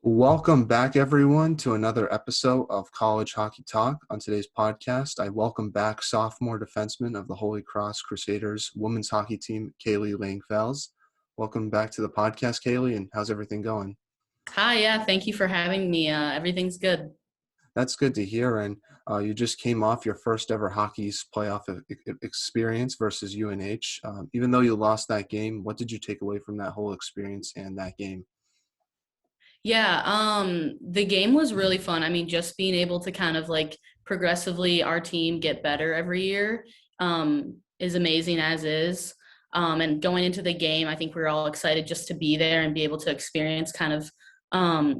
Welcome back, everyone, to another episode of College Hockey Talk. On today's podcast, I welcome back sophomore defenseman of the Holy Cross Crusaders women's hockey team, Kailey Langefels. Welcome back to the podcast, Kailey, and how's everything going? Hi, yeah, thank you for having me. Everything's good. That's good to hear. And you just came off your first ever hockey's playoff experience versus UNH. Even though you lost that game, what did you take away from that whole experience and that game? Yeah, the game was really fun. I mean, just being able to kind of like progressively our team get better every year is amazing as is. And going into the game, I think we are all excited just to be there and be able to experience kind of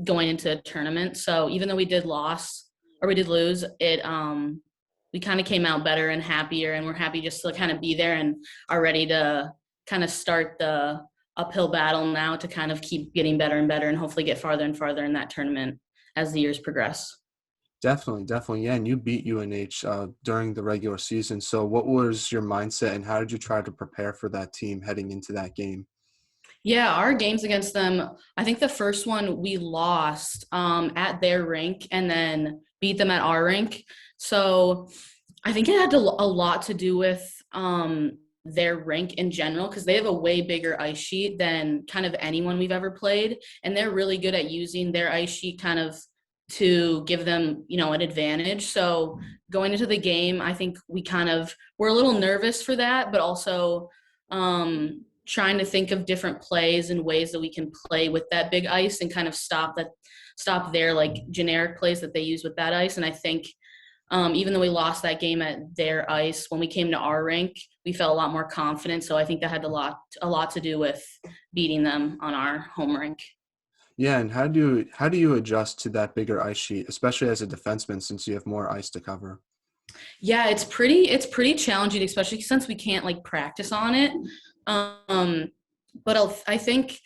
going into a tournament. So even though we did lose, it we kind of came out better and happier, and we're happy just to kind of be there and are ready to kind of start the uphill battle now to kind of keep getting better and better and hopefully get farther and farther in that tournament as the years progress. Definitely, definitely. Yeah, and you beat UNH during the regular season. So what was your mindset and how did you try to prepare for that team heading into that game? Yeah, our games against them, I think the first one we lost at their rink and then beat them at our rink. So I think it had a lot to do with their rink in general because they have a way bigger ice sheet than kind of anyone we've ever played. And they're really good at using their ice sheet kind of to give them, an advantage. So going into the game, I think we kind of were a little nervous for that, but also trying to think of different plays and ways that we can play with that big ice and kind of stop their like generic plays that they use with that ice. And I think even though we lost that game at their ice, when we came to our rink, we felt a lot more confident. So I think that had a lot to do with beating them on our home rink. Yeah, and how do you adjust to that bigger ice sheet, especially as a defenseman since you have more ice to cover? Yeah, it's pretty challenging, especially since we can't like practice on it. Um, but I think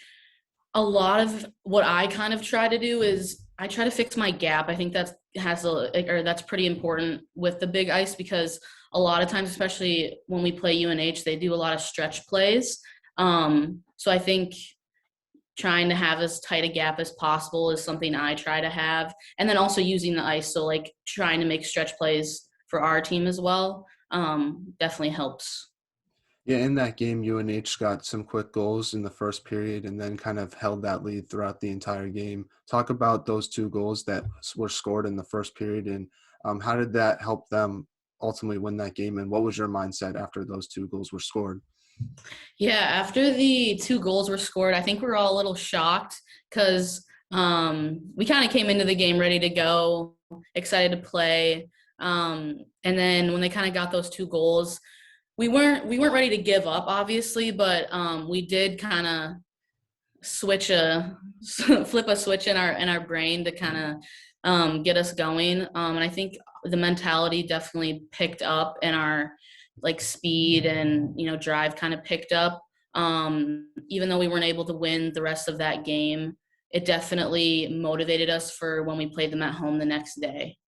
a lot of what I kind of try to do is I try to fix my gap. I think that's pretty important with the big ice because a lot of times, especially when we play UNH, they do a lot of stretch plays. So I think trying to have as tight a gap as possible is something I try to have, and then also using the ice. So like trying to make stretch plays for our team as well definitely helps. Yeah, in that game, UNH got some quick goals in the first period and then kind of held that lead throughout the entire game. Talk about those two goals that were scored in the first period and how did that help them ultimately win that game? And what was your mindset after those two goals were scored? Yeah, after the two goals were scored, I think we were all a little shocked because we kind of came into the game ready to go, excited to play. And then when they kind of got those two goals, we weren't ready to give up, obviously, but we did kind of switch a flip a switch in our brain to kind of get us going. And I think the mentality definitely picked up, and our like speed and drive kind of picked up. Even though we weren't able to win the rest of that game, it definitely motivated us for when we played them at home the next day.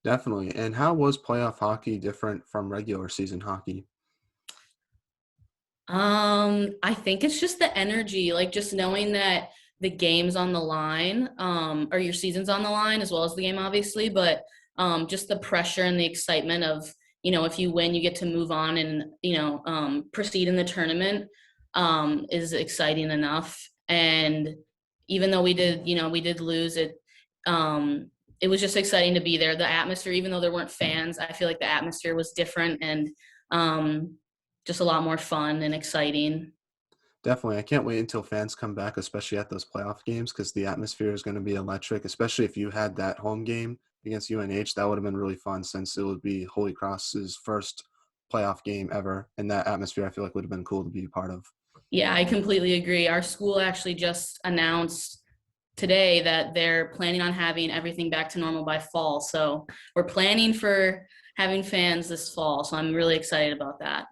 Definitely. And how was playoff hockey different from regular season hockey? I think it's just the energy, like just knowing that the game's on the line, or your season's on the line as well as the game, obviously, but just the pressure and the excitement of, if you win, you get to move on and, proceed in the tournament, is exciting enough. And even though we did lose it, it was just exciting to be there. The atmosphere, even though there weren't fans, I feel like the atmosphere was different and, um, just a lot more fun and exciting. Definitely. I can't wait until fans come back, especially at those playoff games, because the atmosphere is going to be electric, especially if you had that home game against UNH. That would have been really fun since it would be Holy Cross's first playoff game ever. And that atmosphere, I feel like, would have been cool to be a part of. Yeah, I completely agree. Our school actually just announced today that they're planning on having everything back to normal by fall. So we're planning for having fans this fall. So I'm really excited about that.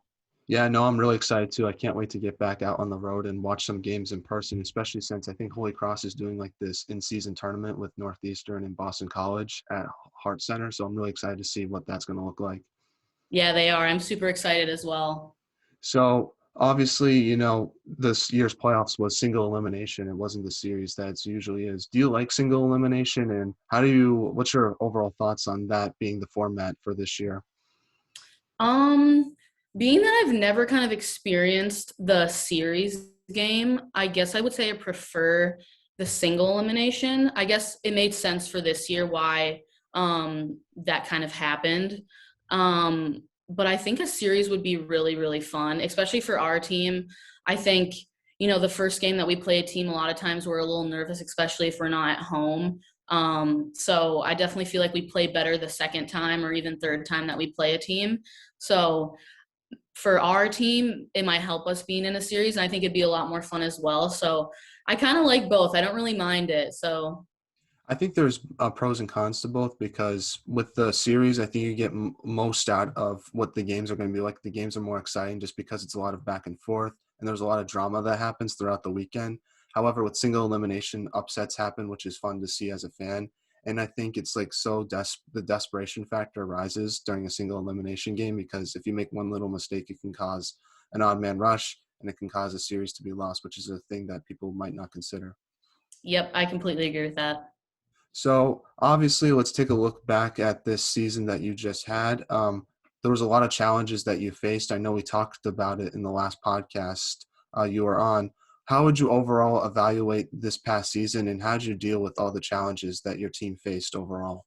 Yeah, no, I'm really excited too. I can't wait to get back out on the road and watch some games in person, especially since I think Holy Cross is doing like this in-season tournament with Northeastern and Boston College at Hart Center. So I'm really excited to see what that's going to look like. Yeah, they are. I'm super excited as well. So Obviously, this year's playoffs was single elimination. It wasn't the series that it usually is. Do you like single elimination, and what's your overall thoughts on that being the format for this year? Um, Being that I've never kind of experienced the series game, I guess I would say I prefer the single elimination. I guess it made sense for this year why that kind of happened. But I think a series would be really, really fun, especially for our team. I think, the first game that we play a team, a lot of times we're a little nervous, especially if we're not at home. So I definitely feel like we play better the second time or even third time that we play a team. So for our team, it might help us being in a series. And I think it'd be a lot more fun as well. So I kind of like both. I don't really mind it. So I think there's pros and cons to both because with the series, I think you get most out of what the games are going to be like. The games are more exciting just because it's a lot of back and forth, and there's a lot of drama that happens throughout the weekend. However, with single elimination, upsets happen, which is fun to see as a fan. And I think it's like the desperation factor rises during a single elimination game because if you make one little mistake, it can cause an odd man rush and it can cause a series to be lost, which is a thing that people might not consider. yep, I completely agree with that. So obviously, let's take a look back at this season that you just had. There was a lot of challenges that you faced. I know we talked about it in the last podcast you were on. How would you overall evaluate this past season, and how did you deal with all the challenges that your team faced overall?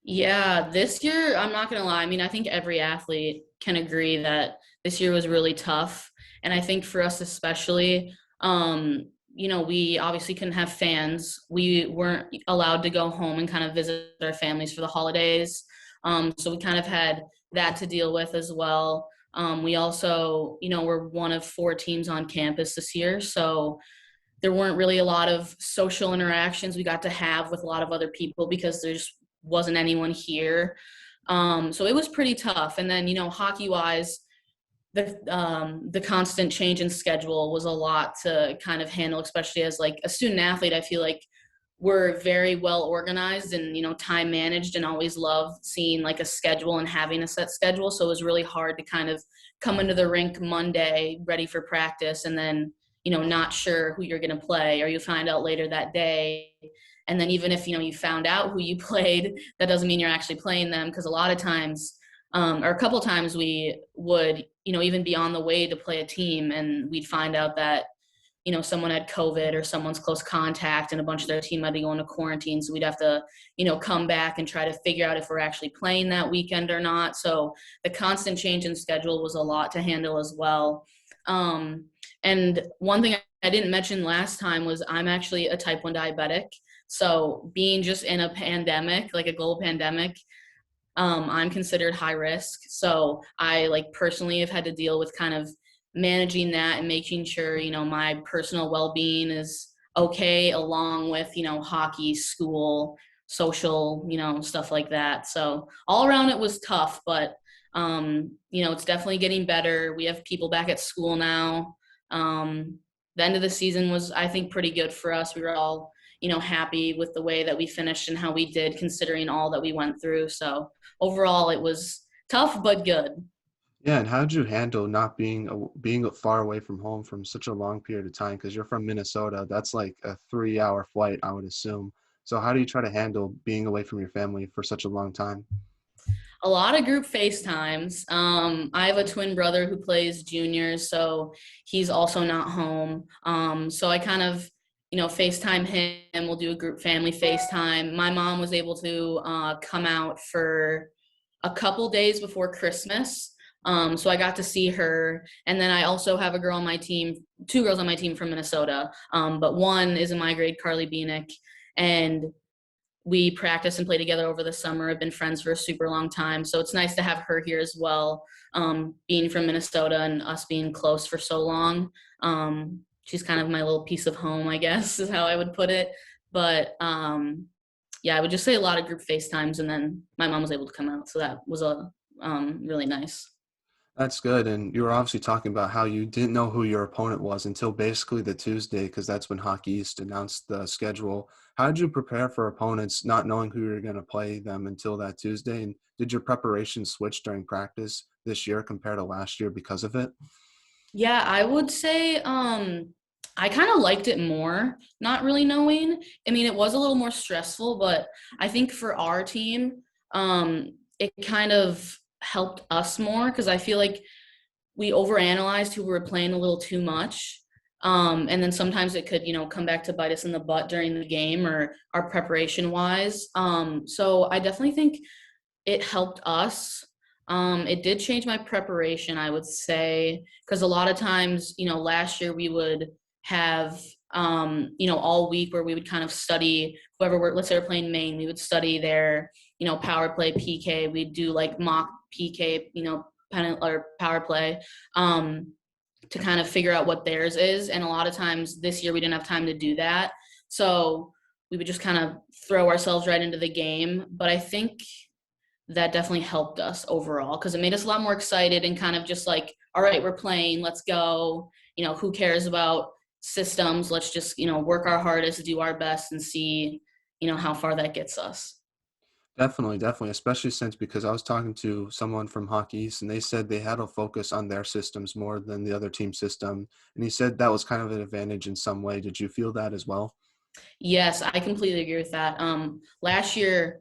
Yeah, this year, I'm not going to lie. I mean, I think every athlete can agree that this year was really tough. And I think for us, especially, we obviously couldn't have fans. We weren't allowed to go home and kind of visit our families for the holidays. So we kind of had that to deal with as well. We also, we're one of four teams on campus this year. So there weren't really a lot of social interactions we got to have with a lot of other people because there just wasn't anyone here. So it was pretty tough. And then, hockey wise, the constant change in schedule was a lot to kind of handle, especially as like a student athlete. I feel like we're very well organized and time managed, and always love seeing like a schedule and having a set schedule. So it was really hard to kind of come into the rink Monday ready for practice and then not sure who you're going to play, or you find out later that day. And then even if you found out who you played, that doesn't mean you're actually playing them, because a lot of times or a couple times we would even be on the way to play a team and we'd find out that someone had COVID or someone's close contact and a bunch of their team had to go into quarantine. So we'd have to, come back and try to figure out if we're actually playing that weekend or not. So the constant change in schedule was a lot to handle as well. And one thing I didn't mention last time was I'm actually a type 1 diabetic. So being just in a pandemic, like a global pandemic, I'm considered high risk. So I like personally have had to deal with kind of managing that and making sure, my personal well-being is okay, along with, hockey, school, social, stuff like that. So all around it was tough, but it's definitely getting better. We have people back at school now. The end of the season was, I think, pretty good for us. We were all, happy with the way that we finished and how we did, considering all that we went through. So overall, it was tough but good. Yeah, and how did you handle not being far away from home from such a long period of time? Because you're from Minnesota, that's like a 3-hour flight, I would assume. So how do you try to handle being away from your family for such a long time? A lot of group FaceTimes. I have a twin brother who plays juniors, so he's also not home. So I kind of, FaceTime him. We'll do a group family FaceTime. My mom was able to come out for a couple days before Christmas. So I got to see her. And then I also have a girl on my team, two girls on my team from Minnesota. But one is in my grade, Carly Bienick, and we practice and play together over the summer. Have been friends for a super long time. So it's nice to have her here as well. Being from Minnesota and us being close for so long. She's kind of my little piece of home, I guess, is how I would put it. But yeah, I would just say a lot of group FaceTimes, and then my mom was able to come out. So that was really nice. That's good. And you were obviously talking about how you didn't know who your opponent was until basically the Tuesday, because that's when Hockey East announced the schedule. How did you prepare for opponents not knowing who you were going to play them until that Tuesday? And did your preparation switch during practice this year compared to last year because of it? Yeah, I would say I kind of liked it more, not really knowing. I mean, it was a little more stressful, but I think for our team, it kind of helped us more because I feel like we overanalyzed who we were playing a little too much. And then sometimes it could, come back to bite us in the butt during the game or our preparation wise. So I definitely think it helped us. It did change my preparation, I would say, because a lot of times, last year we would have, all week where we would kind of study whoever we're, let's say we're playing Maine, we would study their, power play PK. We'd do like mock PK, pen or power play. To kind of figure out what theirs is. And a lot of times this year we didn't have time to do that. So we would just kind of throw ourselves right into the game. But I think that definitely helped us overall because it made us a lot more excited and kind of just like, all right, we're playing, let's go. Who cares about systems? Let's just, work our hardest, do our best, and see, how far that gets us. Definitely, definitely, especially since because I was talking to someone from Hockey East and they said they had to focus on their systems more than the other team system. And he said that was kind of an advantage in some way. Did you feel that as well? Yes, I completely agree with that. Last year,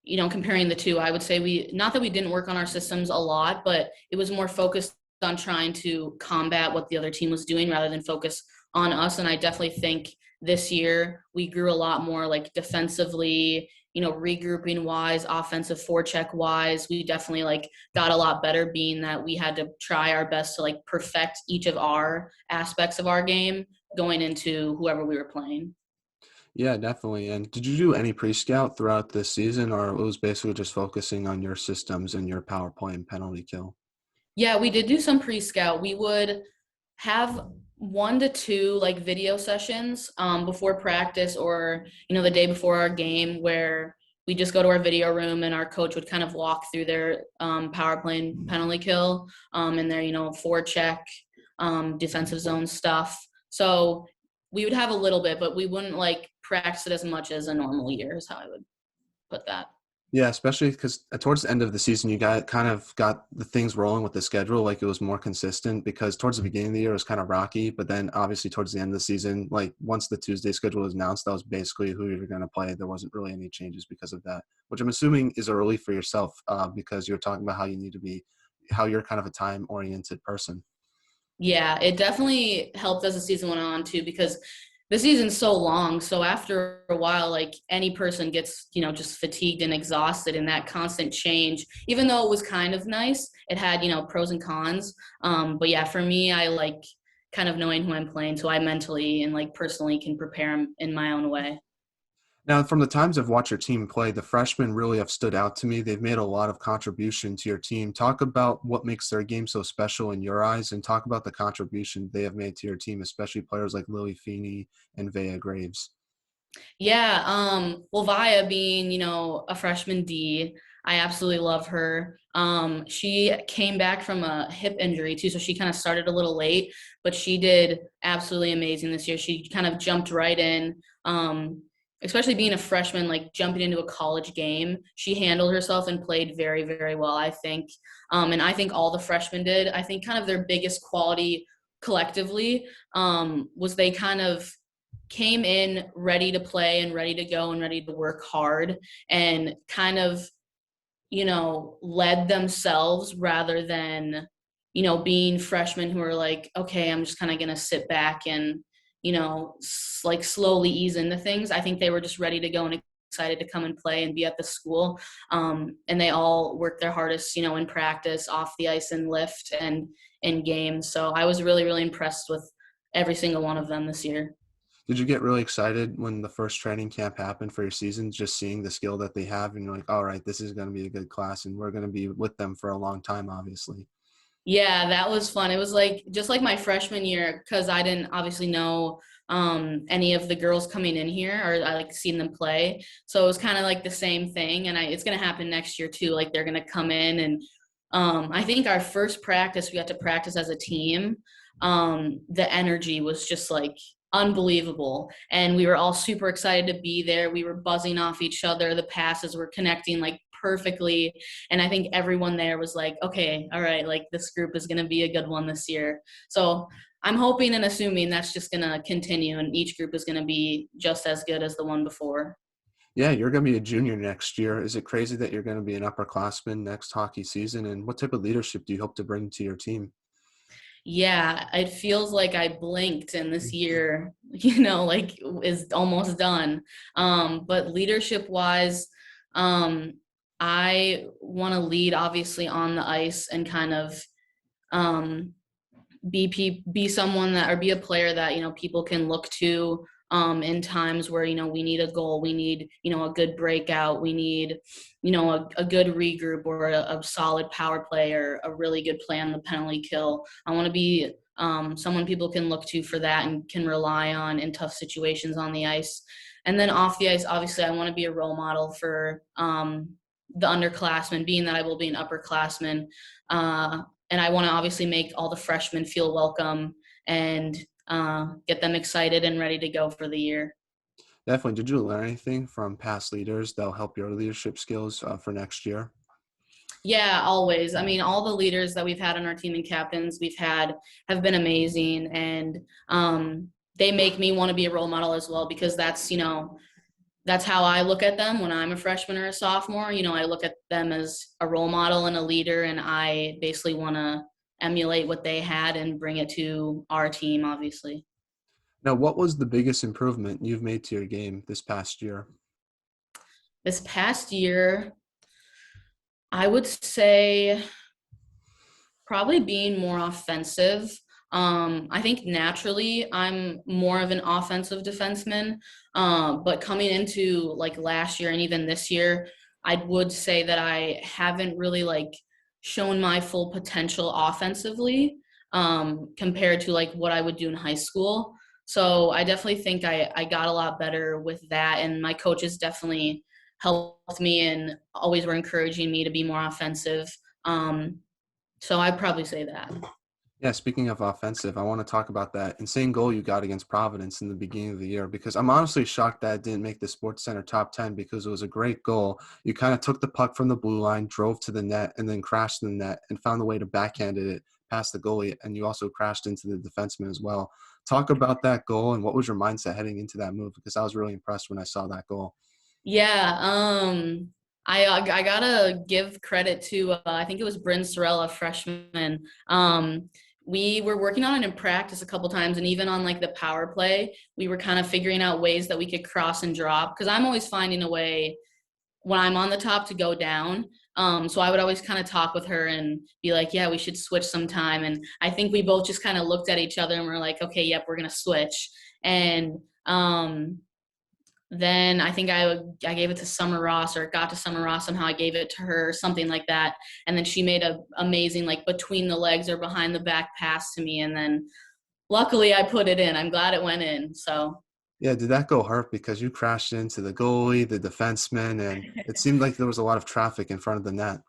comparing the two, I would say not that we didn't work on our systems a lot, but it was more focused on trying to combat what the other team was doing rather than focus on us. And I definitely think this year we grew a lot more like defensively, regrouping wise, offensive forecheck wise. We definitely like got a lot better being that we had to try our best to like perfect each of our aspects of our game going into whoever we were playing. Yeah, definitely. And did you do any pre-scout throughout this season, or it was basically just focusing on your systems and your power play and penalty kill? Yeah, we did do some pre-scout. We would have 1 to 2 like video sessions before practice or the day before our game where we just go to our video room and our coach would kind of walk through their power play and penalty kill and their forecheck defensive zone stuff. So we would have a little bit, but we wouldn't like practice it as much as a normal year is how I would put that. Yeah, especially because towards the end of the season, you got the things rolling with the schedule. Like it was more consistent because towards the beginning of the year it was kind of rocky, but then obviously towards the end of the season, like once the Tuesday schedule was announced, that was basically who you were going to play. There wasn't really any changes because of that, which I'm assuming is early for yourself because you're talking about how you need to be, how you're kind of a time oriented person. Yeah, it definitely helped as the season went on too, because the season's so long. So after a while, like any person gets, just fatigued and exhausted in that constant change. Even though it was kind of nice, it had, pros and cons. But yeah, for me, I like kind of knowing who I'm playing, so I mentally and like personally can prepare them in my own way. Now, from the times I've watched your team play, the freshmen really have stood out to me. They've made a lot of contribution to your team. Talk about what makes their game so special in your eyes, and talk about the contribution they have made to your team, especially players like Lily Feeney and Vea Graves. Yeah, well, Via being, a freshman D, I absolutely love her. She came back from a hip injury too, so she kind of started a little late, but she did absolutely amazing this year. She kind of jumped right in. Especially being a freshman, like jumping into a college game, she handled herself and played very, very well, I think. And I think all the freshmen did. I think kind of their biggest quality collectively was they kind of came in ready to play and ready to go and ready to work hard and kind of led themselves rather than being freshmen who are like, okay, I'm just kind of going to sit back and like slowly ease into things. I think they were just ready to go and excited to come and play and be at the school. And they all worked their hardest in practice, off the ice, and lift and in games. So I was really, really impressed with every single one of them this year. Did you get really excited when the first training camp happened for your season, just seeing the skill that they have, and you're like, all right, this is going to be a good class, and we're going to be with them for a long time, obviously. Yeah, that was fun. It was like just like my freshman year because I didn't obviously know any of the girls coming in here or I like seen them play. So it was kind of like the same thing, and it's gonna happen next year too. Like they're gonna come in and I think our first practice we got to practice as a team. The energy was just like unbelievable, and we were all super excited to be there. We were buzzing off each other. The passes were connecting like perfectly. And I think everyone there was like, okay, all right, like this group is going to be a good one this year. So I'm hoping and assuming that's just going to continue and each group is going to be just as good as the one before. Yeah, you're going to be a junior next year. Is it crazy that you're going to be an upperclassman next hockey season? And what type of leadership do you hope to bring to your team? Yeah, it feels like I blinked and this year, like is almost done. But leadership wise, um, I want to lead obviously on the ice and kind of um, be someone that or be a player that people can look to in times where we need a goal, we need a good breakout, we need a good regroup or a solid power play or a really good play on the penalty kill. I want to be someone people can look to for that and can rely on in tough situations on the ice. And then off the ice, obviously, I want to be a role model for the underclassmen, being that I will be an upperclassman. And I want to obviously make all the freshmen feel welcome and get them excited and ready to go for the year. Definitely. Did you learn anything from past leaders that'll help your leadership skills for next year? Yeah, always. I mean, all the leaders that we've had on our team and captains we've had have been amazing, and they make me want to be a role model as well because that's how I look at them when I'm a freshman or a sophomore. I look at them as a role model and a leader, and I basically want to emulate what they had and bring it to our team, obviously. Now, what was the biggest improvement you've made to your game this past year? This past year, I would say probably being more offensive. I think naturally I'm more of an offensive defenseman, but coming into like last year and even this year, I would say that I haven't really like shown my full potential offensively compared to like what I would do in high school. So I definitely think I got a lot better with that, and my coaches definitely helped me and always were encouraging me to be more offensive. Um, so I'd probably say that. Yeah, speaking of offensive, I want to talk about that insane goal you got against Providence in the beginning of the year because I'm honestly shocked that it didn't make the Sports Center top 10 because it was a great goal. You kind of took the puck from the blue line, drove to the net, and then crashed in the net and found a way to backhand it past the goalie. And you also crashed into the defenseman as well. Talk about that goal and what was your mindset heading into that move because I was really impressed when I saw that goal. Yeah, I gotta give credit to I think it was Bryn Sorella, freshman. We were working on it in practice a couple times, and even on like the power play, we were kind of figuring out ways that we could cross and drop. Because I'm always finding a way when I'm on the top to go down. So I would always kind of talk with her and be like, "Yeah, we should switch sometime." And I think we both just kind of looked at each other and we're like, "Okay, yep, we're gonna switch." And then I think I gave it to Summer Ross or it got to Summer Ross somehow. I gave it to her or something like that, and then she made a amazing like between the legs or behind the back pass to me, and then luckily I put it in. I'm glad it went in. So Yeah, did that go hurt because you crashed into the goalie, the defenseman, and it seemed like there was a lot of traffic in front of the net?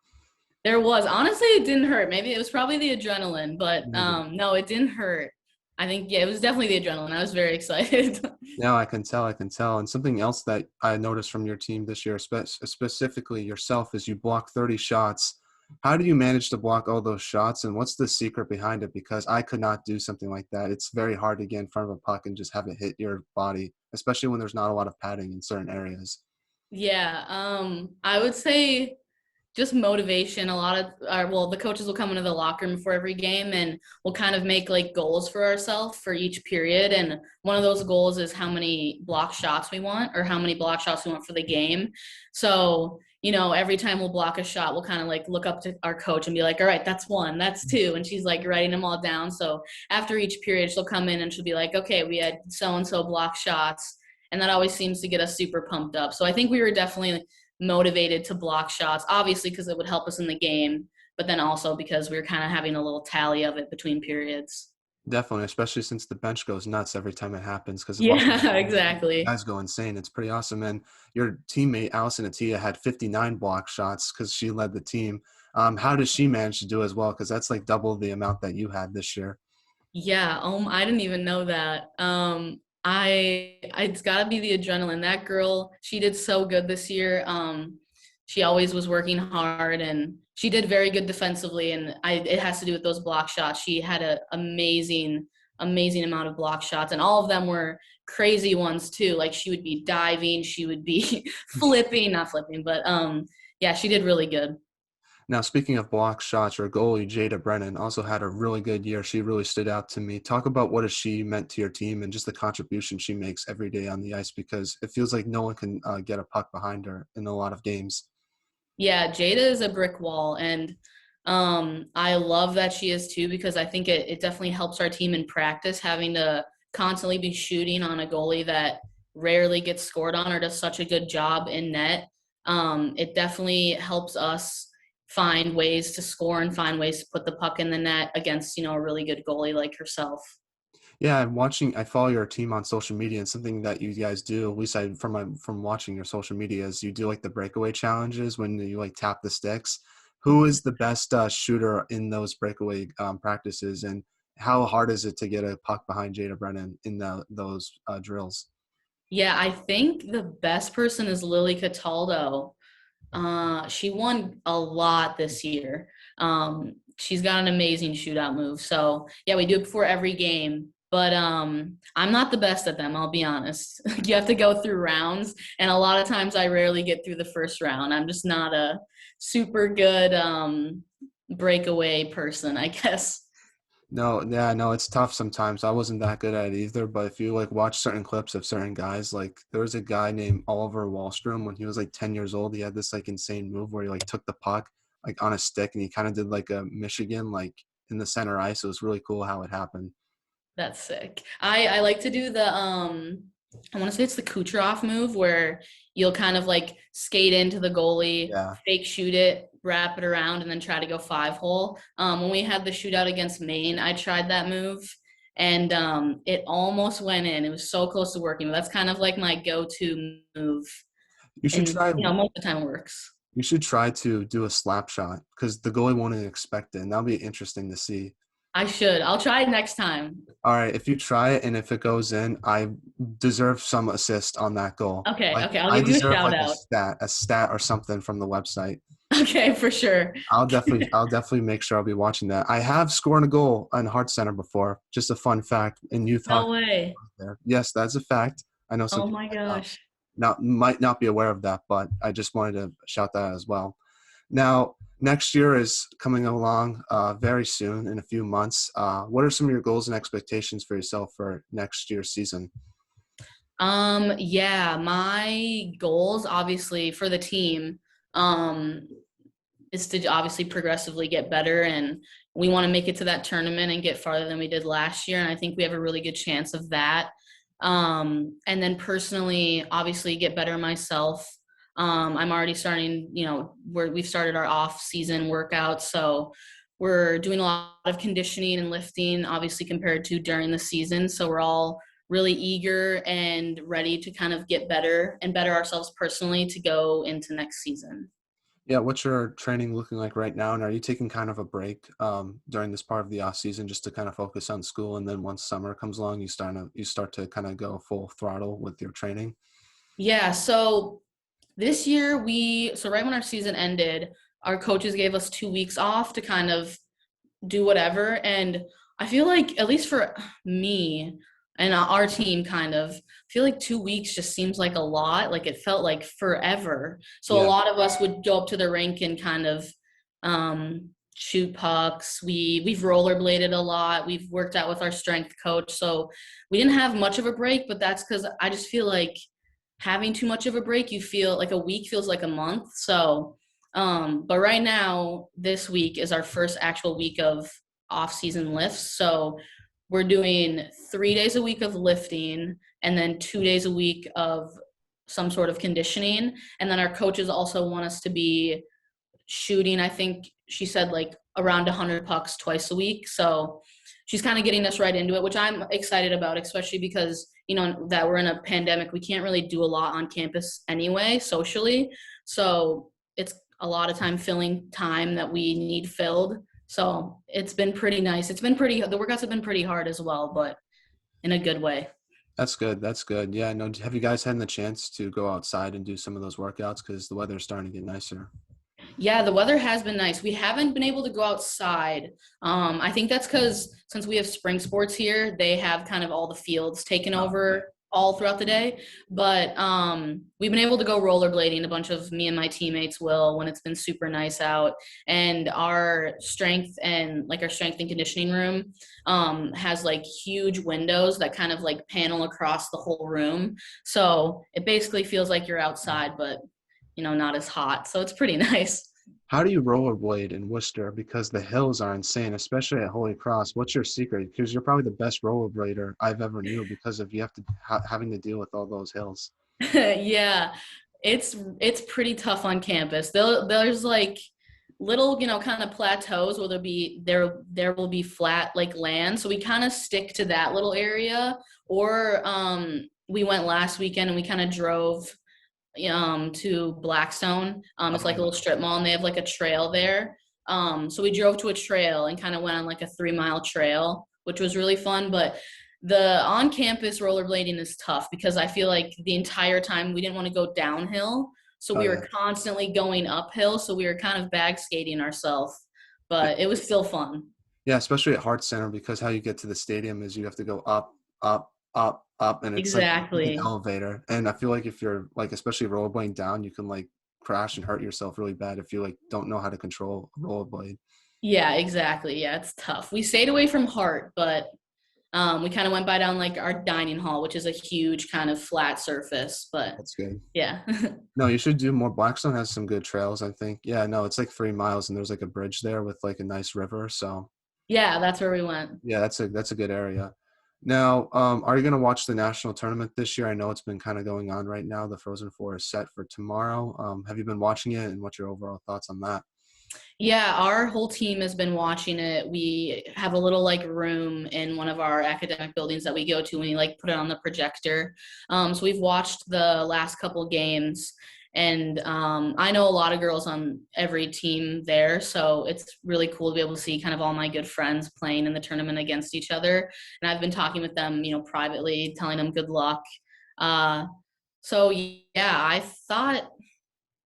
there was honestly it didn't hurt. Maybe it was probably the adrenaline, but Maybe. no, it didn't hurt. I think yeah, it was definitely the adrenaline. I was very excited. No, I can tell, I can tell. And something else that I noticed from your team this year, specifically yourself, is you block 30 shots. How do you manage to block all those shots, and what's the secret behind it? Because I could not do something like that. It's very hard to get in front of a puck and just have it hit your body, especially when there's not a lot of padding in certain areas. Yeah, I would say just motivation. A lot of well, the coaches will come into the locker room before every game and we'll kind of make like goals for ourselves for each period. And one of those goals is how many block shots we want or how many block shots we want for the game. So, every time we'll block a shot, we'll kind of like look up to our coach and be like, all right, that's one, that's two. And she's like writing them all down. So after each period, she'll come in and she'll be like, okay, we had so and so block shots. And that always seems to get us super pumped up. So I think we were definitely motivated to block shots, obviously because it would help us in the game, but then also because we were kind of having a little tally of it between periods. Definitely, especially since the bench goes nuts every time it happens because watching Yeah, exactly. guys go insane. It's pretty awesome. And your teammate Allison Atia had 59 block shots because she led the team. How does she manage to do as well? Because that's like double the amount that you had this year. Yeah, I didn't even know that. It's got to be the adrenaline. That girl, she did so good this year. She always was working hard, and she did very good defensively. And it has to do with those block shots. She had an amazing amount of block shots, and all of them were crazy ones too. Like she would be diving, she would be flipping, not flipping, but yeah, she did really good. Now, speaking of block shots, your goalie, Jada Brennan, also had a really good year. She really stood out to me. Talk about what has she meant to your team and just the contribution she makes every day on the ice, because it feels like no one can get a puck behind her in a lot of games. Yeah, Jada is a brick wall, and I love that she is too because I think it definitely helps our team in practice having to constantly be shooting on a goalie that rarely gets scored on or does such a good job in net. It definitely helps us find ways to score and find ways to put the puck in the net against a really good goalie like herself. Yeah, I follow your team on social media, and something that you guys do, at least from watching your social media, is you do like the breakaway challenges when you like tap the sticks. Who is the best shooter in those breakaway practices, and how hard is it to get a puck behind Jada Brennan in those drills? Yeah, I think the best person is Lily Cataldo. She won a lot this year. She's got an amazing shootout move. So yeah, we do it before every game. But I'm not the best at them, I'll be honest. You have to go through rounds, and a lot of times I rarely get through the first round. I'm just not a super good breakaway person, I guess. No, yeah, no, it's tough sometimes. I wasn't that good at it either, but if you like watch certain clips of certain guys, like there was a guy named Oliver Wallstrom when he was like 10 years old. He had this like insane move where he like took the puck like on a stick and he kind of did like a Michigan like in the center ice. It was really cool how it happened. That's sick. I like to do the I want to say it's the Kucherov move where you'll kind of like skate into the goalie, Yeah. fake shoot it, wrap it around, and then try to go 5-hole. When we had the shootout against Maine, I tried that move, and it almost went in. It was so close to working, but that's kind of like my go-to move, You should and try most of the time it works. you should try to do a slap shot because the goalie won't even expect it, and that'll be interesting to see. I should. I'll try it next time. All right, if you try it and if it goes in, I deserve some assist on that goal. Okay, Like okay, I'll I give you a deserve shout like out. a stat or something from the website. Okay, for sure. I'll definitely make sure I'll be watching that. I have scored a goal on Heart Center before. Just a fun fact in youth No hockey way. there. Yes, that's a fact. I know some Oh people my gosh. might not be aware of that, but I just wanted to shout that out as well. Now, next year is coming along very soon in a few months. What are some of your goals and expectations for yourself for next year's season? Yeah, my goals obviously for the team um is to obviously progressively get better, and we want to make it to that tournament and get farther than we did last year, and I think we have a really good chance of that. And then personally, obviously get better myself. I'm already starting, we've started our off season workouts, so we're doing a lot of conditioning and lifting, obviously compared to during the season. So we're all really eager and ready to kind of get better and better ourselves personally to go into next season. Yeah, what's your training looking like right now? And are you taking kind of a break during this part of the off season just to kind of focus on school? And then once summer comes along, you start to kind of go full throttle with your training. Yeah, so this year so right when our season ended, our coaches gave us 2 weeks off to kind of do whatever. And I feel like, at least for me and our team, kind of, I feel like 2 weeks just seems like a lot. Like it felt like forever. So a Yeah. lot of us would go up to the rink and kind of shoot pucks. We've rollerbladed a lot. We've worked out with our strength coach. So we didn't have much of a break, but that's because I just feel like having too much of a break, you feel like a week feels like a month. So but right now, this week is our first actual week of off-season lifts. So we're doing 3 days a week of lifting and then 2 days a week of some sort of conditioning. And then our coaches also want us to be shooting, I think she said like around 100 pucks twice a week. So she's kind of getting us right into it, which I'm excited about, especially because, that we're in a pandemic. We can't really do a lot on campus anyway, socially. So it's a lot of time filling time that we need filled. So it's been pretty nice. The workouts have been pretty hard as well, but in a good way. That's good. That's good. Yeah. No. Have you guys had the chance to go outside and do some of those workouts because the weather's starting to get nicer? Yeah, the weather has been nice. We haven't been able to go outside. I think that's because since we have spring sports here, they have kind of all the fields taken Oh, okay. over all throughout the day. But we've been able to go rollerblading. A bunch of me and my teammates will when it's been super nice out. And our strength and conditioning room has like huge windows that kind of like panel across the whole room. So it basically feels like you're outside, but not as hot. So it's pretty nice. How do you rollerblade in Worcester? Because the hills are insane, especially at Holy Cross. What's your secret? Because you're probably the best rollerblader I've ever knew because of you have to having to deal with all those hills. Yeah, it's pretty tough on campus. There's like little, kind of plateaus where there will be flat like land. So we kind of stick to that little area. Or we went last weekend and we kind of drove to Blackstone. It's like a Oh, little strip mall and they have like a trail there. So we drove to a trail and kind of went on like a 3 mile trail, which was really fun. But the on campus rollerblading is tough because I feel like the entire time we didn't want to go downhill. So oh we yeah. were constantly going uphill. So we were kind of bag skating ourselves, but it was still fun. Yeah, especially at Heart Center because how you get to the stadium is you have to go up, up, up, up, and it's like an Exactly. elevator. And I feel like if you're like especially rollerblading down, you can like crash and hurt yourself really bad if you like don't know how to control a rollerblade. Yeah, exactly. Yeah, it's tough. We stayed away from Hart, but we kind of went by down like our dining hall, which is a huge kind of flat surface. But That's good. yeah, No, you should do more. Blackstone has some good trails, I think. Yeah, no, it's like 3 miles and there's like a bridge there with like a nice river. So yeah, that's where we went. yeah, that's a good area. Now, are you gonna watch the national tournament this year? I know it's been kind of going on right now. The Frozen Four is set for tomorrow. Have you been watching it, and what's your overall thoughts on that? Yeah, our whole team has been watching it. We have a little like room in one of our academic buildings that we go to and we like put it on the projector. So we've watched the last couple games and I know a lot of girls on every team there. So it's really cool to be able to see kind of all my good friends playing in the tournament against each other. And I've been talking with them, privately, telling them good luck. Uh, so yeah, I thought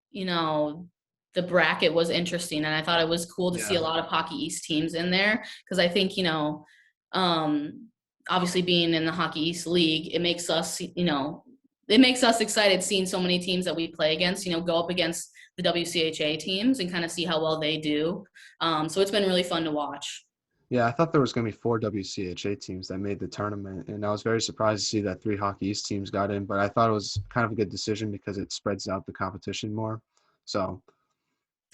you know, the bracket was interesting. And I thought it was cool to see Yeah. a lot of Hockey East teams in there because I think, um, obviously being in the Hockey East League, it makes us excited seeing so many teams that we play against, go up against the WCHA teams and kind of see how well they do. So it's been really fun to watch. Yeah, I thought there was going to be 4 WCHA teams that made the tournament, and I was very surprised to see that 3 Hockey East teams got in. But I thought it was kind of a good decision because it spreads out the competition more. So,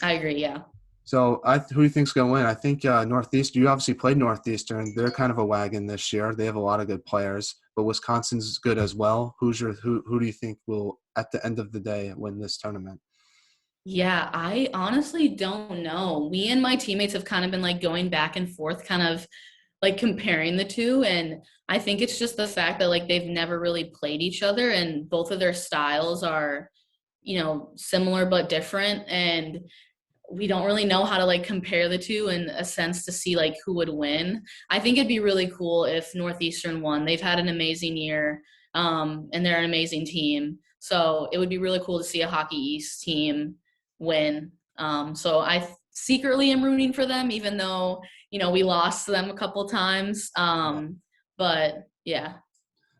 I agree. Yeah. who do you think's going to win? I think Northeast. You obviously played Northeastern. They're kind of a wagon this year. They have a lot of good players, but Wisconsin's good as well. Who do you think will at the end of the day win this tournament? Yeah, I honestly don't know. Me and my teammates have kind of been like going back and forth, kind of like comparing the two. And I think it's just the fact that like they've never really played each other and both of their styles are, similar but different. And we don't really know how to like compare the two in a sense to see like who would win. I think it'd be really cool if Northeastern won. They've had an amazing year, and they're an amazing team. So it would be really cool to see a Hockey East team win. So I secretly am rooting for them, even though we lost to them a couple times. But yeah.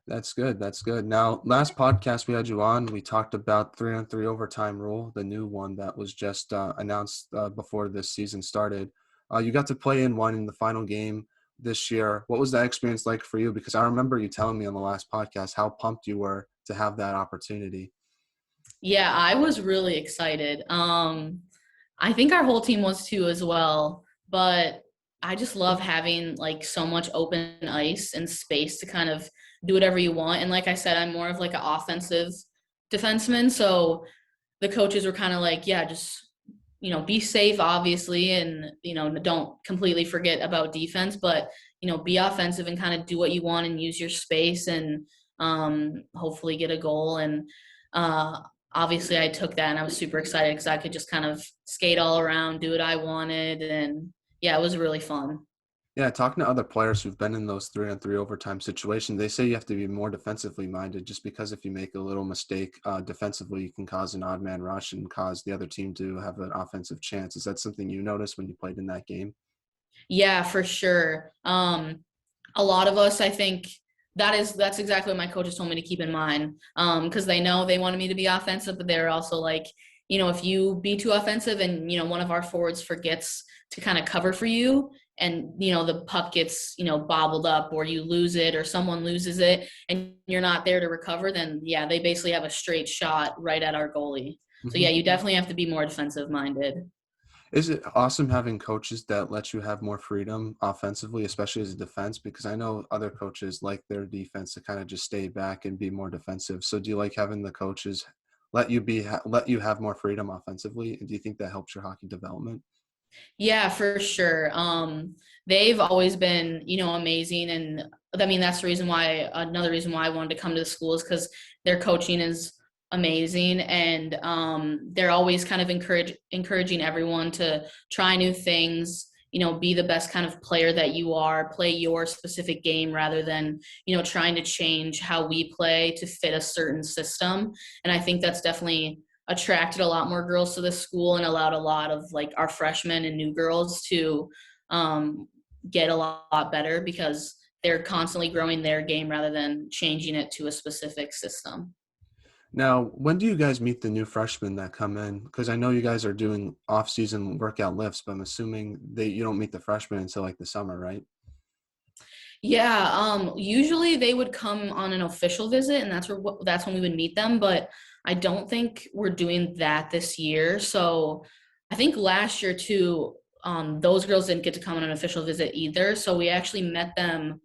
That's good. That's good. Now, last podcast we had you on, we talked about 3-on-3 overtime rule, the new one that was just announced before this season started. You got to play in one in the final game this year. What was that experience like for you? Because I remember you telling me on the last podcast how pumped you were to have that opportunity. Yeah, I was really excited. I think our whole team was too as well, but I just love having like so much open ice and space to kind of do whatever you want. And like I said, I'm more of like an offensive defenseman, so the coaches were kind of like, yeah, just be safe, obviously, and don't completely forget about defense, but be offensive and kind of do what you want and use your space and hopefully get a goal. And uh, obviously, I took that and I was super excited because I could just kind of skate all around, do what I wanted, and yeah, it was really fun. Yeah, talking to other players who've been in those 3-on-3 overtime situations, they say you have to be more defensively minded just because if you make a little mistake defensively, you can cause an odd man rush and cause the other team to have an offensive chance. Is that something you noticed when you played in that game? Yeah, for sure. A lot of us, I think that's exactly what my coaches told me to keep in mind. Because they know they wanted me to be offensive, but they're also like, if you be too offensive and one of our forwards forgets to kind of cover for you, and the puck gets bobbled up, or you lose it, or someone loses it, and you're not there to recover, then yeah, they basically have a straight shot right at our goalie. So yeah, Hmm. you definitely have to be more defensive minded. Is it awesome having coaches that let you have more freedom offensively, especially as a defense? Because I know other coaches like their defense to kind of just stay back and be more defensive. So do you like having the coaches let you have more freedom offensively? And do you think that helps your hockey development? Yeah, for sure. They've always been, amazing. And I mean, that's the reason why, another reason why I wanted to come to the school is because their coaching is amazing. And they're always kind of encouraging everyone to try new things, be the best kind of player that you are, play your specific game rather than, trying to change how we play to fit a certain system. And I think that's definitely attracted a lot more girls to the school and allowed a lot of like our freshmen and new girls to um, get a lot better because they're constantly growing their game rather than changing it to a specific system. Now, when do you guys meet the new freshmen that come in? Because I know you guys are doing off-season workout lifts, but I'm assuming you don't meet the freshmen until like the summer, right? Yeah, usually they would come on an official visit, and that's when we would meet them. But I don't think we're doing that this year. So I think last year too, those girls didn't get to come on an official visit either. So we actually met them.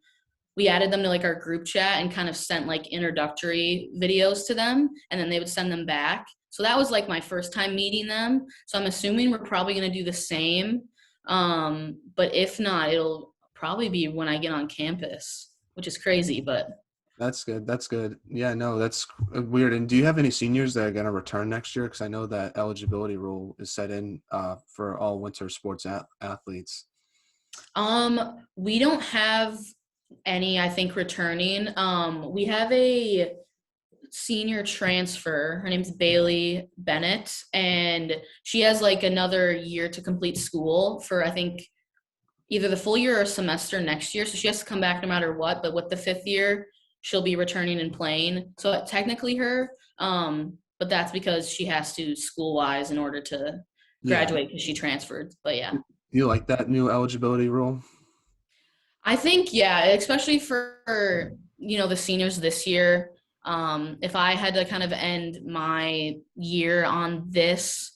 We added them to like our group chat and kind of sent like introductory videos to them, and then they would send them back. So that was like my first time meeting them. So I'm assuming we're probably going to do the same. But if not, it'll probably be when I get on campus, which is crazy, but That's good. That's good. Yeah, no, that's weird. And do you have any seniors that are going to return next year? Because I know that eligibility rule is set in for all winter sports athletes. we don't have any, I think, returning. We have a senior transfer. Her name's Bailey Bennett, and she has like another year to complete school for, I think, either the full year or semester next year. So she has to come back no matter what. But with the fifth year, she'll be returning and playing. So technically her, but that's because she has to school wise in order to Yeah. graduate because she transferred. But yeah. Do you like that new eligibility rule? I think, yeah, especially for the seniors this year. If I had to kind of end my year on this,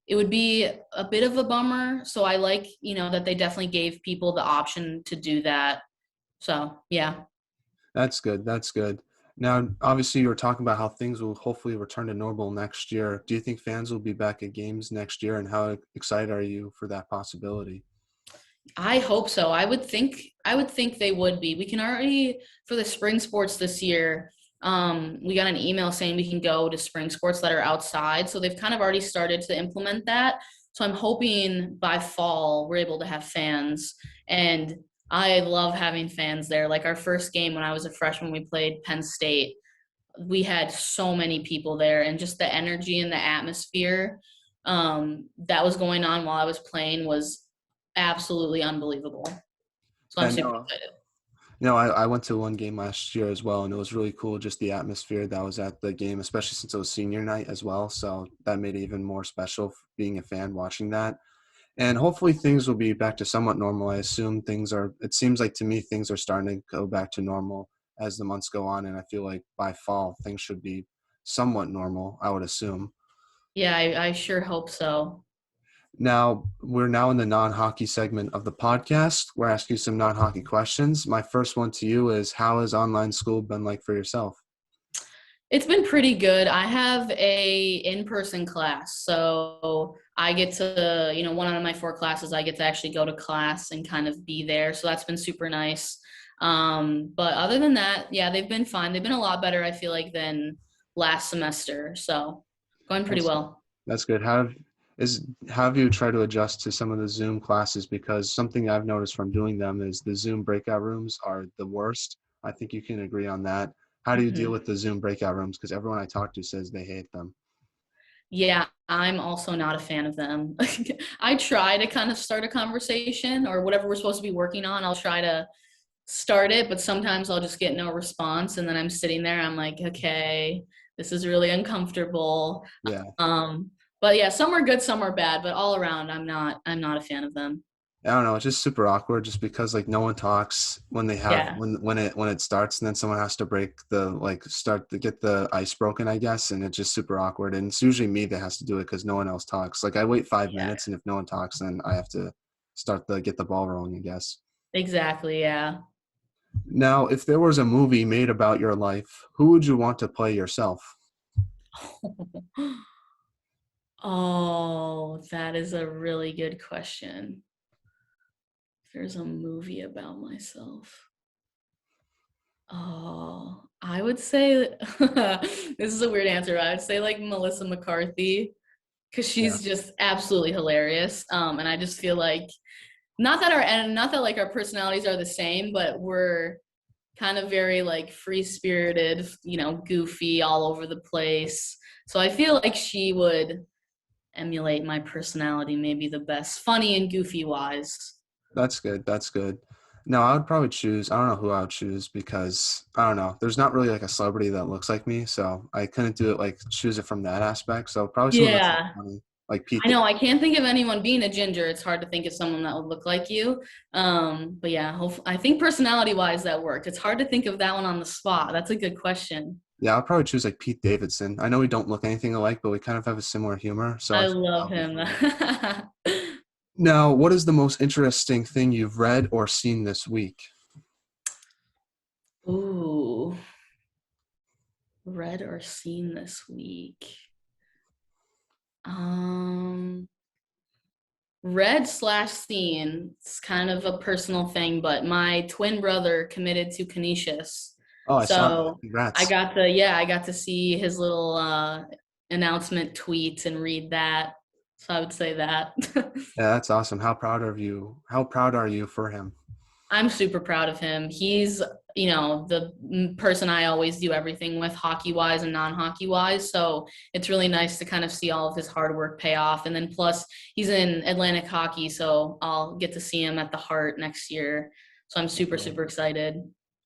it would be a bit of a bummer. So I like, that they definitely gave people the option to do that. So yeah. That's good. That's good. Now, obviously, you were talking about how things will hopefully return to normal next year. Do you think fans will be back at games next year, and how excited are you for that possibility? I hope so. I would think they would be. We can already for the spring sports this year. We got an email saying we can go to spring sports that are outside. So they've kind of already started to implement that. So I'm hoping by fall we're able to have fans. And I love having fans there. Like our first game when I was a freshman, we played Penn State. We had so many people there, and just the energy and the atmosphere that was going on while I was playing was absolutely unbelievable. So I'm Yeah, super no, excited. I went to one game last year as well, and it was really cool just the atmosphere that was at the game, especially since it was senior night as well. So that made it even more special being a fan watching that. And hopefully things will be back to somewhat normal. I assume it seems like to me things are starting to go back to normal as the months go on. And I feel like by fall, things should be somewhat normal, I would assume. Yeah, I sure hope so. Now, we're now in the non hockey segment of the podcast. We're asking you some non hockey questions. My first one to you is: how has online school been like for yourself? It's been pretty good. I have a in-person class, so I get to, one out of my four classes, I get to actually go to class and kind of be there. So that's been super nice. But other than that, yeah, they've been fine. They've been a lot better, I feel like, than last semester. So going pretty That's well. that's good. Is have you tried to adjust to some of the Zoom classes? Because something I've noticed from doing them is the Zoom breakout rooms are the worst. I think you can agree on that. How do you deal Mhm. with the Zoom breakout rooms? Because everyone I talk to says they hate them. Yeah, I'm also not a fan of them. I try to kind of start a conversation or whatever we're supposed to be working on. I'll try to start it, but sometimes I'll just get no response. And then I'm sitting there, I'm like, okay, this is really uncomfortable. Yeah. Um, but yeah, some are good, some are bad, but all around, I'm not a fan of them. I don't know, it's just super awkward just because like no one talks when they have Yeah, when it starts and then someone has to break the like start to get the ice broken, I guess, and it's just super awkward. And it's usually me that has to do it because no one else talks. Like I wait 5 minutes and if no one talks, then I have to start the get the ball rolling, I guess. exactly. Yeah. Now, if there was a movie made about your life, who would you want to play yourself? Oh, that is a really good question. If there's a movie about myself. Oh, I would say this is a weird answer. I would say like Melissa McCarthy because Yeah, she's just absolutely hilarious. And I just feel like not that like our personalities are the same, but we're kind of very like free spirited, goofy all over the place. So I feel like she would emulate my personality maybe the best, funny and goofy wise. that's good. That's good. No, I would probably choose. I don't know who I would choose because I don't know. There's not really like a celebrity that looks like me, so I couldn't do it like choose it from that aspect. So probably someone that's like Yeah. funny, like Pete. I know I can't think of anyone being a ginger. It's hard to think of someone that would look like you. But yeah, I think personality wise that worked. It's hard to think of that one on the spot. That's a good question. Yeah, I'll probably choose like Pete Davidson. I know we don't look anything alike, but we kind of have a similar humor, so I I feel like love that'll be him. funny. Now, what is the most interesting thing you've read or seen this week? Ooh, read or seen this week. Um, read/seen. It's kind of a personal thing, but my twin brother committed to Canisius. Oh, I saw that. So Congrats. I got to see his little announcement tweets and read that. So I would say that. Yeah, that's awesome. How proud are you for him? I'm super proud of him. He's, the person I always do everything with, hockey wise and non hockey wise. So it's really nice to kind of see all of his hard work pay off. And then plus, he's in Atlantic hockey. So I'll get to see him at the Heart next year. So I'm That's super, cool. super excited.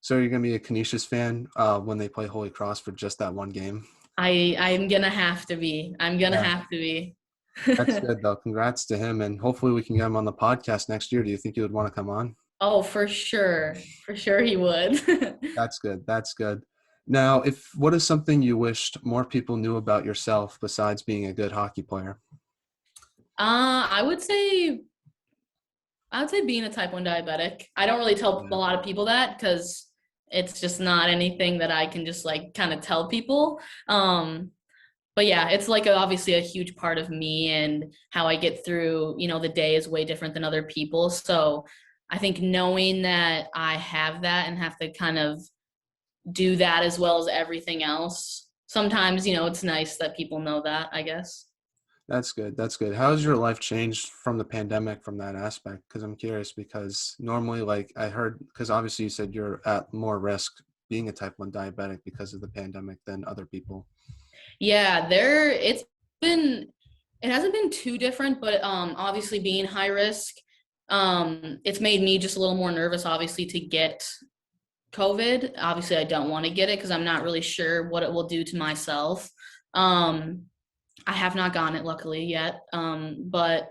So you're gonna be a Canisius fan when they play Holy Cross for just that one game? I'm going to have to be. I'm going to Yeah, have to be. that's good though. Congrats to him, and hopefully we can get him on the podcast next year. Do you think you would want to come on? Oh, for sure. For sure he would. That's good. That's good. Now, if what is something you wished more people knew about yourself besides being a good hockey player? uh, I would say I would say being a type 1 diabetic. I don't really tell a Yeah, lot of people that because it's just not anything that I can just like kind of tell people. Um, but yeah, it's like obviously a huge part of me and how I get through, the day is way different than other people. So I think knowing that I have that and have to kind of do that as well as everything else, sometimes, it's nice that people know that, I guess. that's good. That's good. How has your life changed from the pandemic from that aspect? Because I'm curious. Because normally, like I heard, because obviously you said you're at more risk being a type 1 diabetic because of the pandemic than other people. Yeah, been it hasn't been too different, but obviously being high risk, it's made me just a little more nervous obviously to get COVID. Obviously I don't want to get it because I'm not really sure what it will do to myself. Um I have not gotten it luckily yet. But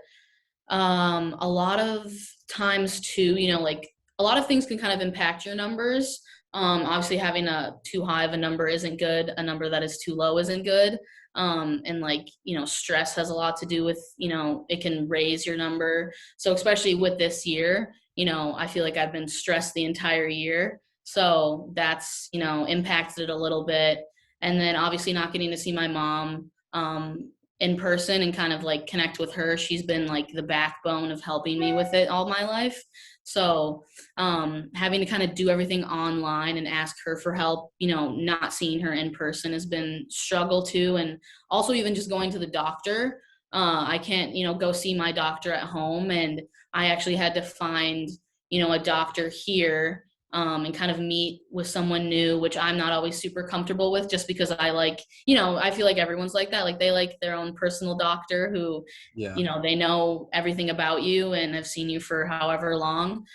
a lot of times too, like a lot of things can kind of impact your numbers. Obviously having a too high of a number isn't good, a number that is too low isn't good. And like, stress has a lot to do with, it can raise your number. So especially with this year, I feel like I've been stressed the entire year, so that's, impacted it a little bit. And then obviously not getting to see my mom in person and kind of like connect with her. She's been like the backbone of helping me with it all my life. So having to kind of do everything online and ask her for help, not seeing her in person has been struggle too. And also even just going to the doctor. I can't, go see my doctor at home. And I actually had to find, a doctor here, and kind of meet with someone new, which I'm not always super comfortable with just because I like, I feel like everyone's like that. Like they like their own personal doctor who, Yeah. they know everything about you and have seen you for however long.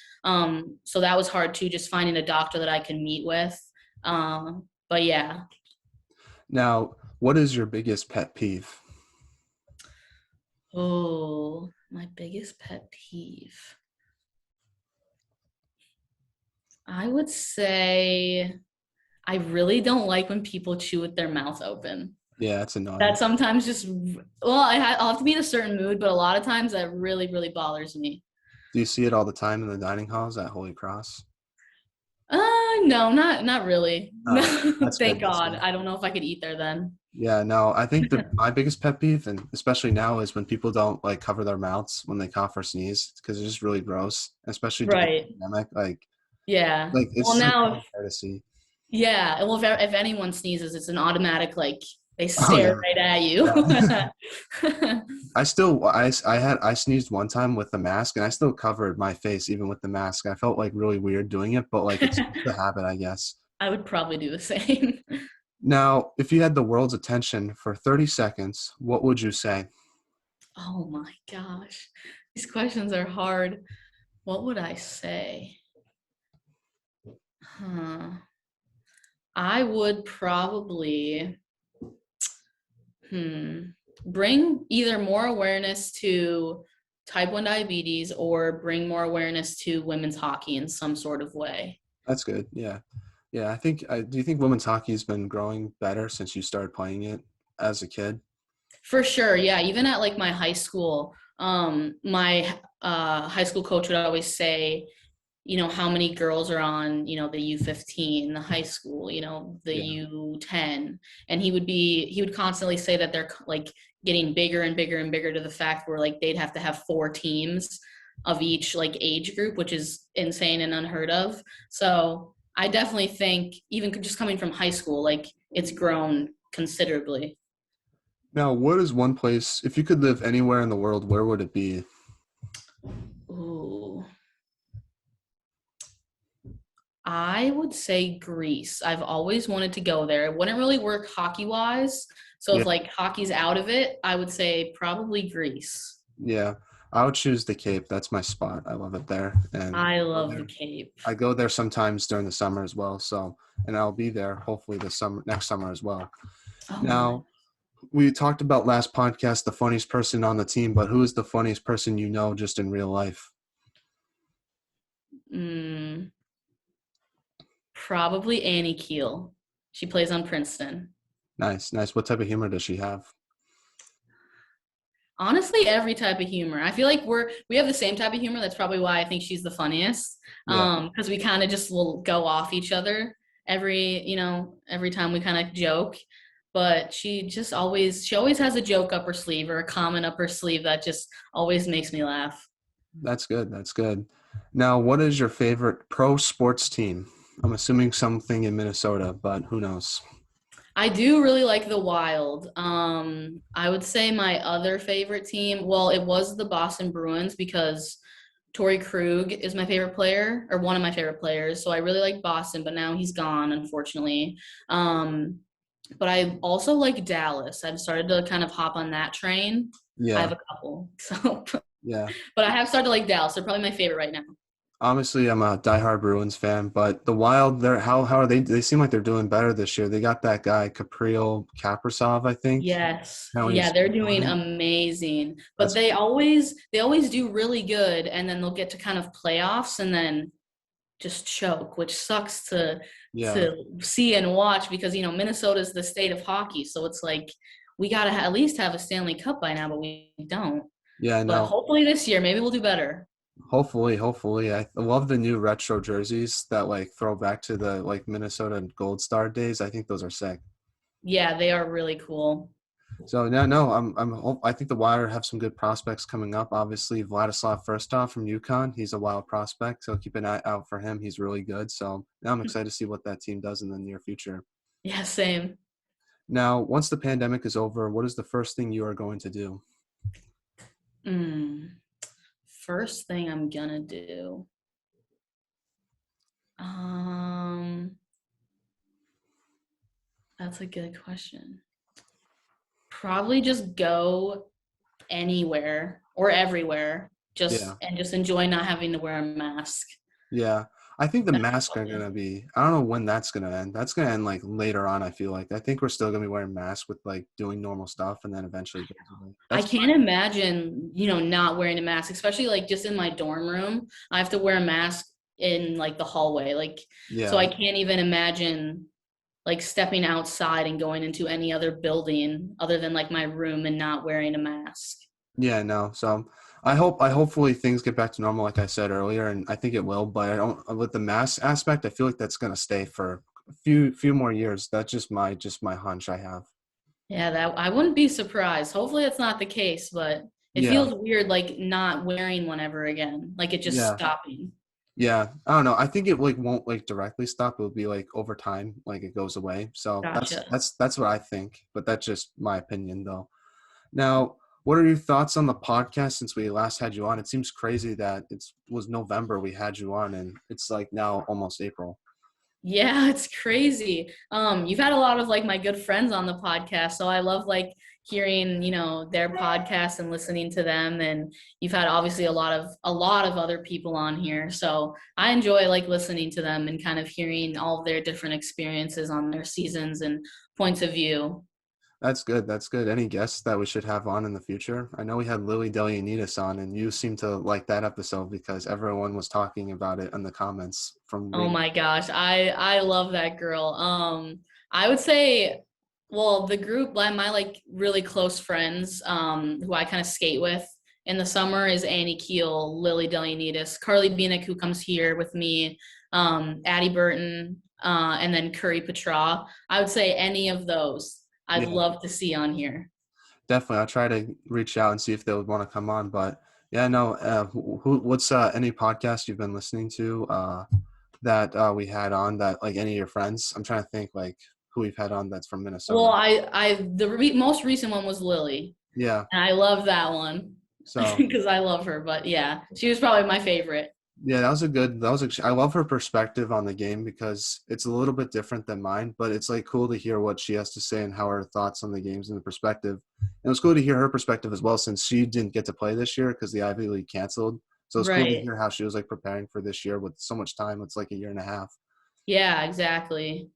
So that was hard too, just finding a doctor that I can meet with. But yeah. Now, what is your biggest pet peeve? Oh, my biggest pet peeve. I would say I really don't like when people chew with their mouth open. Yeah, it's That annoying. sometimes just, well, I'll have to be in a certain mood, but a lot of times that really, really bothers me. Do you see it all the time in the dining halls at Holy Cross? No, not really. No, Oh, that's good. thank That's God. good. I don't know if I could eat there then. Yeah, no, I think my biggest pet peeve, and especially now, is when people don't like cover their mouths when they cough or sneeze because it's just really gross, especially during the Right. pandemic. Yeah. It's Well, so now, unfair to see. yeah. Well, if anyone sneezes, it's an automatic, like, they Oh stare yeah, right at you. yeah. I sneezed one time with the mask, and I still covered my face even with the mask. I felt like really weird doing it, but like it's the habit, I guess. I would probably do the same. Now, if you had the world's attention for 30 seconds, what would you say? Oh my gosh. These questions are hard. What would I say? Huh. I would probably hmm, bring either more awareness to type 1 diabetes or bring more awareness to women's hockey in some sort of way. That's good. Yeah. Yeah, do you think women's hockey has been growing better since you started playing it as a kid? For sure. Yeah. Even at like my high school, my high school coach would always say, how many girls are on, the U15, the high school, the Yeah, U10. And he would constantly say that they're like getting bigger and bigger and bigger to the fact where like they'd have to have 4 teams of each like age group, which is insane and unheard of. So I definitely think even just coming from high school, like it's grown considerably. now, what is one place, if you could live anywhere in the world, where would it be? Ooh. I would say Greece. I've always wanted to go there. It wouldn't really work hockey wise. So Yeah, if like hockey's out of it, I would say probably Greece. yeah. I would choose the Cape. That's my spot. I love it there. And I love the Cape. I go there sometimes during the summer as well. So, and I'll be there hopefully this summer, next summer as well. Oh my. Now, we talked about last podcast, the funniest person on the team, but who is the funniest person you know just in real life? Mm, probably Annie Keel. She plays on Princeton. Nice, nice. What type of humor does she have? Honestly, every type of humor. I feel like we have the same type of humor. That's probably why I think she's the funniest. Yeah, Because we kind of just will go off each other every time we kind of joke. But she always has a joke up her sleeve or a comment up her sleeve that just always makes me laugh. that's good. That's good. Now, what is your favorite pro sports team? I'm assuming something in Minnesota, but who knows? I do really like the Wild. I would say my other favorite team, well, it was the Boston Bruins because Torrey Krug is my favorite player or one of my favorite players. So I really like Boston, but now he's gone, unfortunately. Um, but I also like Dallas. I've started to kind of hop on that train. I have Yeah, a couple. So, yeah. but I have started to like Dallas. They're probably my favorite right now. Honestly, I'm a diehard Bruins fan, but the Wild, they're how are they? They seem like they're doing better this year. They got that guy Kaprizov Kaprizov, I think. Yes. How Yeah, he's they're killing doing it. amazing. But That's they always do really good and then they'll get to kind of playoffs and then just choke, which sucks yeah, to see and watch because Minnesota's the state of hockey, so it's like we got to at least have a Stanley Cup by now, but we don't. yeah. I But know. hopefully this year, maybe we'll do better. Hopefully. I love the new retro jerseys that like throw back to the like Minnesota Gold Star days. I think those are sick. Yeah, they are really cool. So no, I think the Wild have some good prospects coming up. Obviously, Vladislav Firstov from UConn, he's a wild prospect, so keep an eye out for him. He's really good. So now I'm excited to see what that team does in the near future. Yeah, same. Now, once the pandemic is over, what is the first thing you are going to do? Mm, first thing I'm gonna do. Um, that's a good question. Probably just go anywhere or everywhere, Yeah. just enjoy not having to wear a mask. Yeah. I think the That's masks are about it. gonna be, I don't know when that's gonna end. That's gonna end like later on, I feel like. I think we're still gonna be wearing masks with like doing normal stuff and then eventually it goes away. I That's can't imagine, not wearing a mask, especially like just in my dorm room. I have to wear a mask in like the hallway. So yeah. I can't even imagine like stepping outside and going into any other building other than like my room and not wearing a mask. Yeah, no. So I hopefully things get back to normal like I said earlier, and I think it will, but I don't with the mask aspect, I feel like that's gonna stay for a few more years. That's just my hunch I have. Yeah, that I wouldn't be surprised. Hopefully that's not the case, but it Yeah. feels weird like not wearing one ever again, like it just Yeah. stopping. Yeah, I don't know. I think it like won't like directly stop. It'll be like over time, like it goes away. So that's Gotcha. that's that's what I think. But that's just my opinion, though. Now, what are your thoughts on the podcast since we last had you on? It seems crazy that it was November we had you on, and it's like now almost April. Yeah, it's crazy. You've had a lot of like my good friends on the podcast, so I love like hearing, their podcast and listening to them. And you've had obviously a lot of other people on here. So I enjoy like listening to them and kind of hearing all of their different experiences on their seasons and points of view. That's good. That's good. Any guests that we should have on in the future? I know we had Lily Delianitis on, and you seem to like that episode because everyone was talking about it in the comments from Oh reading. my gosh, I love that girl. I would say, well, the group, my like really close friends, who I kind of skate with in the summer is Annie Keel, Lily Delianitis, Carly Bienick, who comes here with me, Addie Burton, and then Curry Petra. I would say any of those I'd Yeah. love to see on here. Definitely, I'll try to reach out and see if they would want to come on. But yeah, no. What's any podcast you've been listening to that we had on that like any of your friends? I'm trying to think like who we've had on that's from Well, Minnesota. most recent one was Lily, Yeah. and I love that one So because I love her. But yeah, she was probably my favorite. yeah, I love her perspective on the game because it's a little bit different than mine, but it's like cool to hear what she has to say and how her thoughts on the games and the perspective. And it was cool to hear her perspective as well since she didn't get to play this year because the Ivy League canceled. So it's cool to Right. hear how she was like preparing for this year with so much time. It's like a year and a half. Yeah, exactly.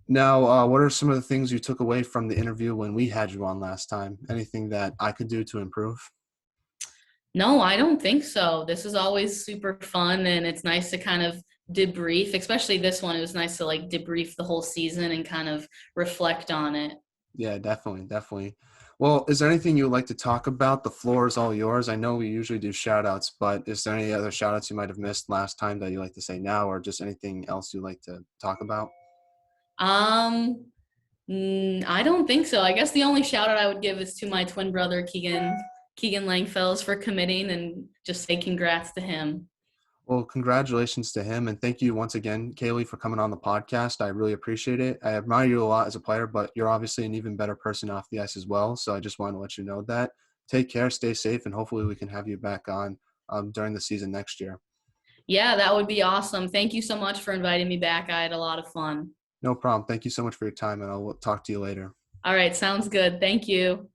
Now, what are some of the things you took away from the interview when we had you on last time? Anything that I could do to improve? No, I don't think so. This is always super fun and it's nice to kind of debrief, especially this one. It was nice to like debrief the whole season and kind of reflect on it. Yeah, definitely, definitely. Well, is there anything you would like to talk about? The floor is all yours. I know we usually do shout outs, but is there any other shout outs you might have missed last time that you like to say now or just anything else you'd like to talk about? Um, I don't think so. I guess the only shout out I would give is to my twin brother Keegan Langefels for committing and just say congrats to him. Well, congratulations to him. And thank you once again, Kailey, for coming on the podcast. I really appreciate it. I admire you a lot as a player, but you're obviously an even better person off the ice as well. So I just want to let you know that. Take care, stay safe, and hopefully we can have you back on during the season next year. Yeah, that would be awesome. Thank you so much for inviting me back. I had a lot of fun. No problem. Thank you so much for your time, and I'll talk to you later. All right, sounds good. Thank you.